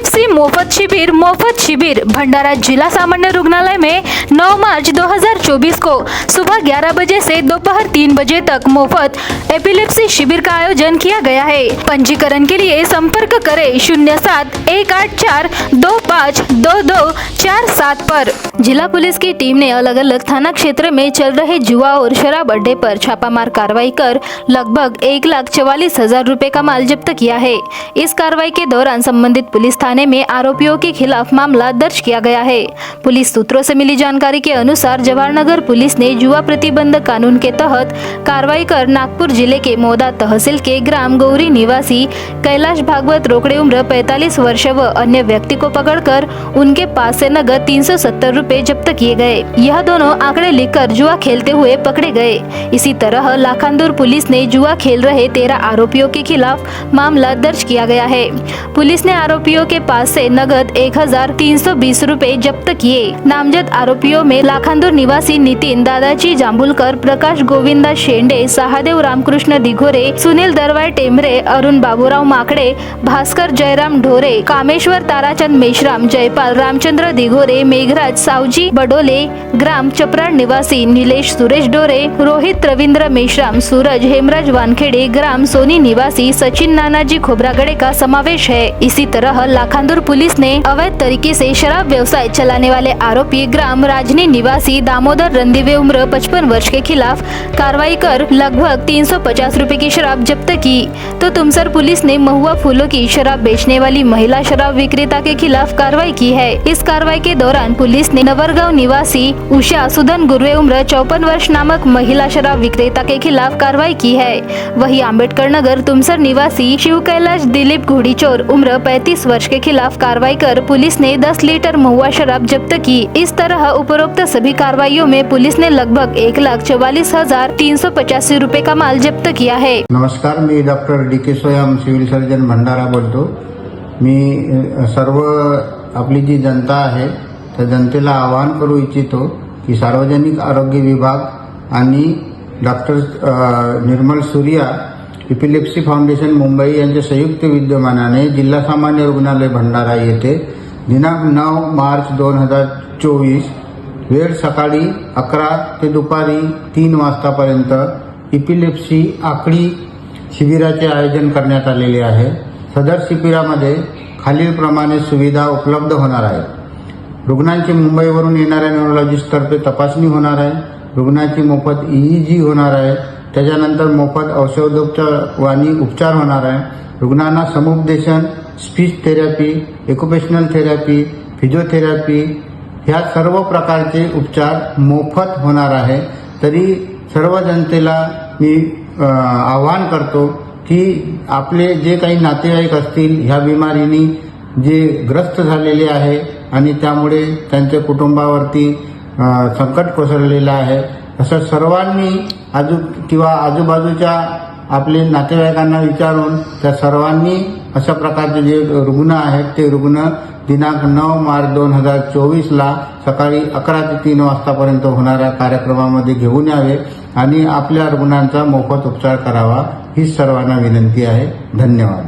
Epilepsy मुफ्त शिविर भंडारा जिला सामान्य रुग्णालय में 9 मार्च 2024 को सुबह 11 बजे से दोपहर 3 बजे तक मुफ्त एपिलेप्सी शिविर का आयोजन किया गया है। पंजीकरण के लिए संपर्क करें 07-184-25-2247 पर। जिला पुलिस की टीम ने अलग अलग थाना क्षेत्र में चल रहे जुआ और शराब अड्डे पर छापामार कार्रवाई कर लगभग 1,44,000 रुपए का माल जब्त किया है। इस कार्रवाई के दौरान संबंधित पुलिस थाने में आरोपियों के खिलाफ मामला दर्ज किया गया है। पुलिस सूत्रों से मिली जानकारी के अनुसार जवाहरनगर पुलिस ने जुआ प्रतिबंध कानून के तहत कार्रवाई कर नागपुर जिले के मोदा तहसील के ग्राम गौरी निवासी कैलाश भागवत रोकड़े उम्र 45 वर्ष व अन्य व्यक्ति को पकड़कर उनके पास से नगद 370 रुपए जब्त किए गए। यह दोनों आंकड़े लिखकर जुआ खेलते हुए पकड़े गए। इसी तरह लाखांदूर पुलिस ने जुआ खेल रहे 13 आरोपियों के खिलाफ मामला दर्ज किया गया है। पुलिस ने आरोपियों के पास से नगद 1,320 रुपए जब्त किए। नामजद आरोपियों में लाखांदूर निवासी नितिन दादाजी जांभुलकर, प्रकाश गोविंदा शेंडे, सहादेव रामकृष्ण दिघोरे, सुनील दरवाय टेमरे, अरुण बाबूराव माकडे, भास्कर जयराम ढोरे, कामेश्वर ताराचंद मेश्राम, जयपाल रामचंद्र दिघोरे, मेघराज सावजी बडोले, ग्राम चपराड निवासी नीलेश सुरेश डोरे, रोहित रविंद्र मेश्राम, सूरज हेमराज वानखेड़े, ग्राम सोनी निवासी सचिन नानाजी खोबरागड़े का समावेश है। इसी तरह लाखांदूर पुलिस ने अवैध तरीके से शराब व्यवसाय चलाने वाले आरोपी ग्राम राजनी निवासी दामोदर रंदिवे उम्र 55 वर्ष के खिलाफ कार्रवाई कर लगभग 350 रुपए की शराब जब्त की। तो तुमसर पुलिस ने महुआ फूलों की शराब बेचने वाली महिला शराब विक्रेता के खिलाफ कार्रवाई की है। इस कार्रवाई के दौरान पुलिस ने नवरगांव निवासी उषा सुधन गुर्वे उम्र 54 वर्ष नामक महिला शराब विक्रेता के खिलाफ कार्रवाई की है। वही आम्बेडकर नगर तुमसर निवासी शिव कैलाश दिलीप घोड़ीचोर उम्र 35 वर्ष के खिलाफ कार्रवाई कर पुलिस ने 10 लीटर महुआ शराब जब्त की। इस तरह उपरोक्त सभी कार्रवाइयों में पुलिस ने लगभग 1,44,385 रुपए का माल जब्त किया है। नमस्कार, मी doctor D K. Soyam, civil surgeon Bhandara बोलतो। मी सर्व आपली जी जनता आहे त्या जनतेला आवाहन करू इच्छितो की सार्वजनिक आरोग्य विभाग आणि डॉक्टर निर्मल सूर्या एपिलेप्सी फाउंडेशन मुंबई यांच्या संयुक्त विद्यमानाने जिल्हा सामान्य रुग्णालय भंडारा येथे दिनांक 9 मार्च 2024 वेळ सकाळी 11 ते दुपारी 3 वाजतापर्यंत एपिलेप्सी आकडी शिबिराचे आयोजन करण्यात आलेले आहे। सदर शिबिरामध्ये खालीलप्रमाणे सुविधा उपलब्ध होणार आहेत। रुग्णांची मुंबईवरून येणाऱ्या न्यूरोलॉजिस्टतर्फे तपासणी होणार आहे। रुग्णाची मोफत EEG होणार आहे। त्याच्यानंतर मोफत औषधोपचार उपचार होणार आहे। रुग्णांना समुपदेशन, स्पीच थेरपी, एक्युपेशनल थेरपी, फिजिओथेरपी ह्या सर्व प्रकारचे उपचार मोफत होणार आहे। तरी सर्व जनतेला मी आवाहन करतो की आपले जे काही नातेवाईक असतील ह्या बिमारीनी जे ग्रस्त झालेले आहे आणि त्यामुळे त्यांच्या कुटुंबावरती संकट कोसळलेलं आहे, असं सर्वांनी आजूबाजूच्या आपले नातेवाईकांना विचारून त्या सर्वांनी अशा प्रकारचे जे रुग्ण आहेत ते रुग्ण दिनांक 9 मार्च 2024 ला सकाळी 11 ते 3 वाजतापर्यंत होणाऱ्या कार्यक्रमामध्ये घेऊन यावे आणि आपल्या रुग्णांचा मोफत उपचार करावा ही सर्वांना विनंती आहे। धन्यवाद।